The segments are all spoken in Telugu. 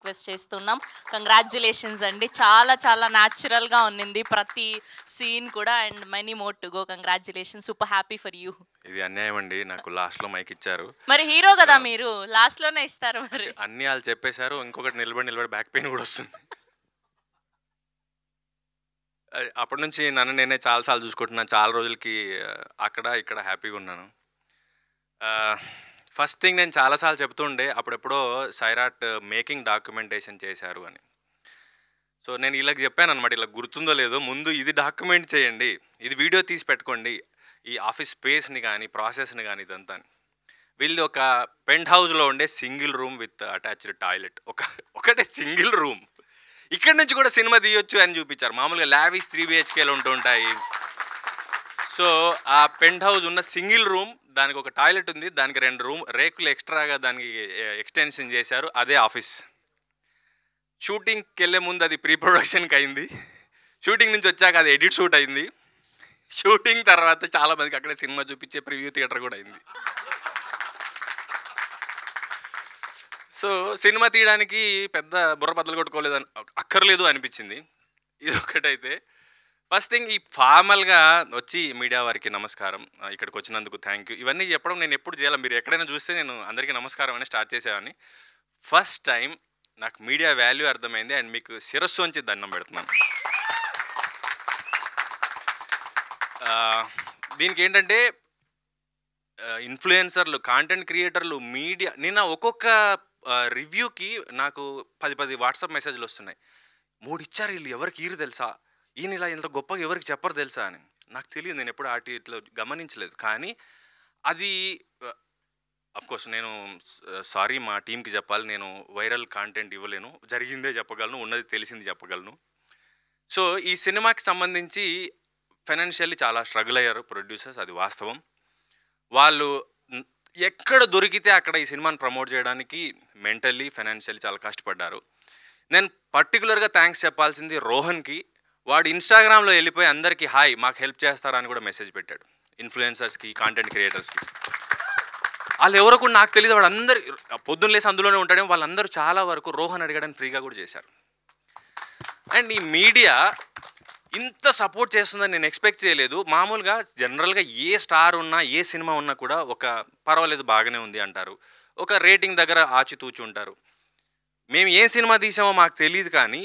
రిక్వెస్ట్ చేస్తున్నాం. కంగ్రాచ్యులేషన్స్ అండి. చాలా చాలా న్యాచురల్గా ఉన్నింది ప్రతి సీన్ కూడా. And many more to go. Congratulations. Super happy for you. ఇది అన్యాయం అండి, నాకు లాస్ట్లో మైక్ ఇచ్చారు. మరి హీరో కదా మీరు, లాస్ట్లోనే ఇస్తారు. మరి అన్ని వాళ్ళు చెప్పేశారు, ఇంకొకటి నిలబడి బ్యాక్ పెయిన్ కూడా వస్తుంది. అప్పటి నుంచి నన్ను నేనే చాలాసార్లు చూసుకుంటున్నాను. చాలా రోజులకి అక్కడ ఇక్కడ హ్యాపీగా ఉన్నాను. ఫస్ట్ థింగ్ నేను చాలాసార్లు చెప్తుండే, అప్పుడెప్పుడో సైరాట్ మేకింగ్ డాక్యుమెంటేషన్ చేశారు అని. సో నేను వీళ్ళకి చెప్పాను అనమాట, ఇలా గుర్తుందో లేదో, ముందు ఇది డాక్యుమెంట్ చేయండి, ఇది వీడియో తీసి పెట్టుకోండి, ఈ ఆఫీస్ స్పేస్ని కానీ ప్రాసెస్ని కానీ ఇదంతా. వీళ్ళు ఒక పెంట్ హౌస్లో ఉండే single room with attached toilet, ఒకటే సింగిల్ రూమ్, ఇక్కడ నుంచి కూడా సినిమా తీయొచ్చు అని చూపించారు. మామూలుగా లావిష్ 3 BHKలు ఉంటూ ఉంటాయి. సో ఆ పెంట్ హౌస్ ఉన్న సింగిల్ రూమ్, దానికి ఒక టాయిలెట్ ఉంది, దానికి 2 రూమ్ రేకులు ఎక్స్ట్రాగా దానికి ఎక్స్టెన్షన్ చేశారు, అదే ఆఫీస్. షూటింగ్కి వెళ్ళే ముందు అది ప్రీ ప్రొడక్షన్కి అయింది, షూటింగ్ నుంచి వచ్చాక అది ఎడిట్ షూట్ అయింది, షూటింగ్ తర్వాత చాలామందికి అక్కడే సినిమా చూపించే ప్రివ్యూ థియేటర్ కూడా అయింది. సో సినిమా తీయడానికి పెద్ద బుర్ర బద్దలు కొట్టుకోలేదు అక్కర్లేదు అనిపించింది. ఇది ఒకటైతే ఫస్ట్ థింగ్, ఈ ఫార్మల్గా వచ్చి మీడియా వారికి నమస్కారం, ఇక్కడికి వచ్చినందుకు థ్యాంక్ యూ, ఇవన్నీ చెప్పడం నేను ఎప్పుడు చేయాలి. మీరు ఎక్కడైనా చూస్తే నేను అందరికీ నమస్కారం అని స్టార్ట్ చేసేవాడిని. ఫస్ట్ టైం నాకు మీడియా వాల్యూ అర్థమైంది. అండ్ మీకు శిరస్సు నుంచి దండం పెడుతున్నాను. దీనికి ఏంటంటే ఇన్ఫ్లుయెన్సర్లు, కాంటెంట్ క్రియేటర్లు, మీడియా, నిన్న ఒక్కొక్క రివ్యూకి నాకు 10 వాట్సాప్ మెసేజ్లు వస్తున్నాయి. 3 ఇచ్చారు, వీళ్ళు ఎవరికి ఈరు తెలుసా, ఈయన ఇలా ఇంత గొప్పగా ఎవరికి చెప్పరు తెలుసా అని. నాకు తెలియదు, నేను ఎప్పుడు ఇట్లా గమనించలేదు. కానీ అది అఫ్కోర్స్ నేను సారీ మా టీంకి చెప్పాలి, నేను వైరల్ కాంటెంట్ ఇవ్వలేను, జరిగిందే చెప్పగలను, ఉన్నది తెలిసింది చెప్పగలను. సో ఈ సినిమాకి సంబంధించి ఫైనాన్షియల్లీ చాలా స్ట్రగుల్ అయ్యారు ప్రొడ్యూసర్స్, అది వాస్తవం. వాళ్ళు ఎక్కడ దొరికితే అక్కడ ఈ సినిమాని ప్రమోట్ చేయడానికి మెంటల్లీ ఫైనాన్షియల్లీ చాలా కష్టపడ్డారు. నేను పర్టికులర్గా థ్యాంక్స్ చెప్పాల్సింది రోహన్కి. వాడు ఇన్స్టాగ్రామ్లో వెళ్ళిపోయి అందరికీ హాయ్ మాకు హెల్ప్ చేస్తారా అని కూడా మెసేజ్ పెట్టాడు, ఇన్ఫ్లుయెన్సర్స్కి, కాంటెంట్ క్రియేటర్స్కి. వాళ్ళు ఎవరో కూడా నాకు తెలియదు, వాడు అందరు పొద్దున్న లేసి అందులోనే ఉంటాడేమో, వాళ్ళందరూ చాలా వరకు రోహన్ అడగడానికి ఫ్రీగా కూడా చేశారు. అండ్ ఈ మీడియా ఇంత సపోర్ట్ చేస్తుందని నేను ఎక్స్పెక్ట్ చేయలేదు. మామూలుగా జనరల్గా ఏ స్టార్ ఉన్నా, ఏ సినిమా ఉన్నా కూడా ఒక పర్వాలేదు బాగానే ఉంది అంటారు, ఒక రేటింగ్ దగ్గర ఆచితూచి ఉంటారు. మేము ఏ సినిమా తీసామో మాకు తెలియదు, కానీ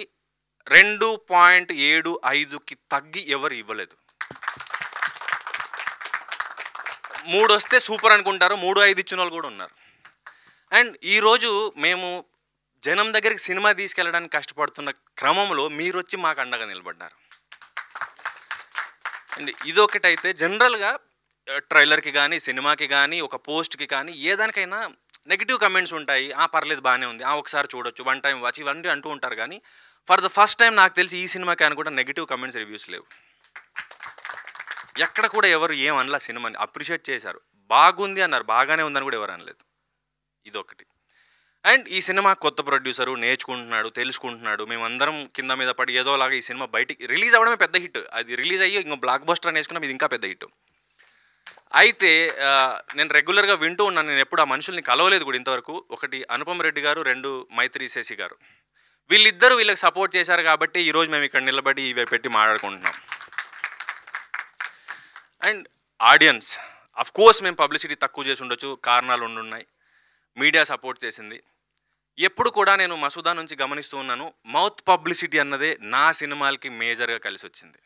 2.75కి తగ్గి ఎవరు ఇవ్వలేదు. 3 వస్తే సూపర్ అనుకుంటారు, 3-5 ఇచ్చిన వాళ్ళు కూడా ఉన్నారు. అండ్ ఈరోజు మేము జనం దగ్గరికి సినిమా తీసుకెళ్ళడానికి కష్టపడుతున్న క్రమంలో మీరు వచ్చి మాకు అండగా నిలబడ్డారు. అండ్ ఇదొకటైతే జనరల్గా ట్రైలర్కి కానీ, సినిమాకి కానీ, ఒక పోస్ట్కి కానీ, ఏదానికైనా నెగిటివ్ కమెంట్స్ ఉంటాయి. పర్లేదు బాగానే ఉంది, ఒకసారి చూడొచ్చు, 1 టైం వాచ్, ఇవన్నీ అంటూ ఉంటారు. కానీ ఫర్ ద ఫస్ట్ టైం నాకు తెలిసి ఈ సినిమాకి అని కూడా నెగిటివ్ కమెంట్స్, రివ్యూస్ లేవు. ఎక్కడ కూడా ఎవరు ఏం అనలా, సినిమాని అప్రిషియేట్ చేశారు, బాగుంది అన్నారు, బాగానే ఉందని కూడా ఎవరు అనలేదు. ఇదొకటి. అండ్ ఈ సినిమా కొత్త ప్రొడ్యూసరు, నేర్చుకుంటున్నాడు, తెలుసుకుంటున్నాడు. మేమందరం కింద మీద పడి ఏదోలాగా ఈ సినిమా బయటికి రిలీజ్ అవ్వడమే పెద్ద హిట్. అది రిలీజ్ అయ్యి ఇంకో బ్లాక్ బస్టర్ అని వేసుకున్నాం, ఇది ఇంకా పెద్ద హిట్. అయితే నేను రెగ్యులర్గా వింటూ ఉన్నాను, నేను ఎప్పుడు ఆ మనుషుల్ని కలవలేదు కూడా ఇంతవరకు. ఒకటి అనుపమ్ రెడ్డి గారు, 2 మైత్రి శశి గారు. వీళ్ళిద్దరూ వీళ్ళకి సపోర్ట్ చేశారు కాబట్టి ఈరోజు మేము ఇక్కడ నిలబడి ఇవి పెట్టి మాట్లాడుకుంటున్నాం. అండ్ ఆడియన్స్, అఫ్కోర్స్ మేము పబ్లిసిటీ తక్కువ చేసి ఉండొచ్చు, కారణాలు ఉండున్నాయి. మీడియా సపోర్ట్ చేసింది. ఎప్పుడు కూడా నేను మసూదా నుంచి గమనిస్తూ ఉన్నాను, మౌత్ పబ్లిసిటీ అన్నదే నా సినిమాలకి మేజర్గా కలిసి వచ్చింది.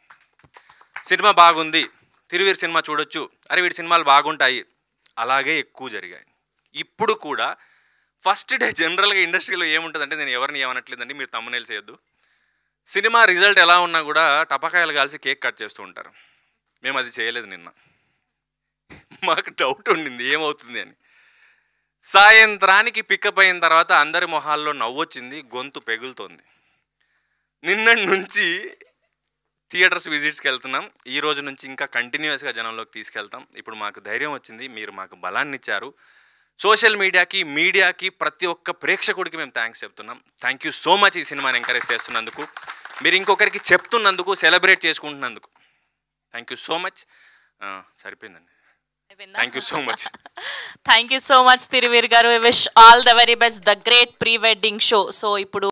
సినిమా బాగుంది, తిరువీర్ సినిమా చూడొచ్చు, అరే వీడి సినిమాలు బాగుంటాయి, అలాగే ఎక్కువ జరిగాయి. ఇప్పుడు కూడా ఫస్ట్ డే జనరల్గా ఇండస్ట్రీలో ఏముంటుందంటే, నేను ఎవరిని ఏమనట్లేదండి, మీరు తమ్మునేలు చేయొద్దు, సినిమా రిజల్ట్ ఎలా ఉన్నా కూడా టపకాయలు కాల్చి కేక్ కట్ చేస్తూ ఉంటారు. మేము అది చేయలేదు. నిన్న మాకు డౌట్ ఉండింది ఏమవుతుంది అని. సాయంత్రానికి పికప్ అయిన తర్వాత అందరి మొహాల్లో నవ్వొచ్చింది, గొంతు పెగులుతోంది. నిన్నటి నుంచి థియేటర్స్ విజిట్స్కి వెళ్తున్నాం, ఈ రోజు నుంచి ఇంకా కంటిన్యూస్గా జనంలోకి తీసుకెళ్తాం. ఇప్పుడు మాకు ధైర్యం వచ్చింది, మీరు మాకు బలాన్ని ఇచ్చారు. సోషల్ మీడియాకి ప్రతి ఒక్క ప్రేక్షకుడికి మేము థ్యాంక్స్ చెప్తున్నాం. థ్యాంక్ యూ సో మచ్ ఈ సినిమాని ఎంకరేజ్ చేస్తున్నందుకు, మీరు ఇంకొకరికి చెప్తున్నందుకు, సెలబ్రేట్ చేసుకుంటున్నందుకు థ్యాంక్ యూ సో మచ్. సరిపోయిందండి. Thank you so much. Thank you so much, Tiruvir garu. I wish all the very best. The great pre-wedding show. So, ipudu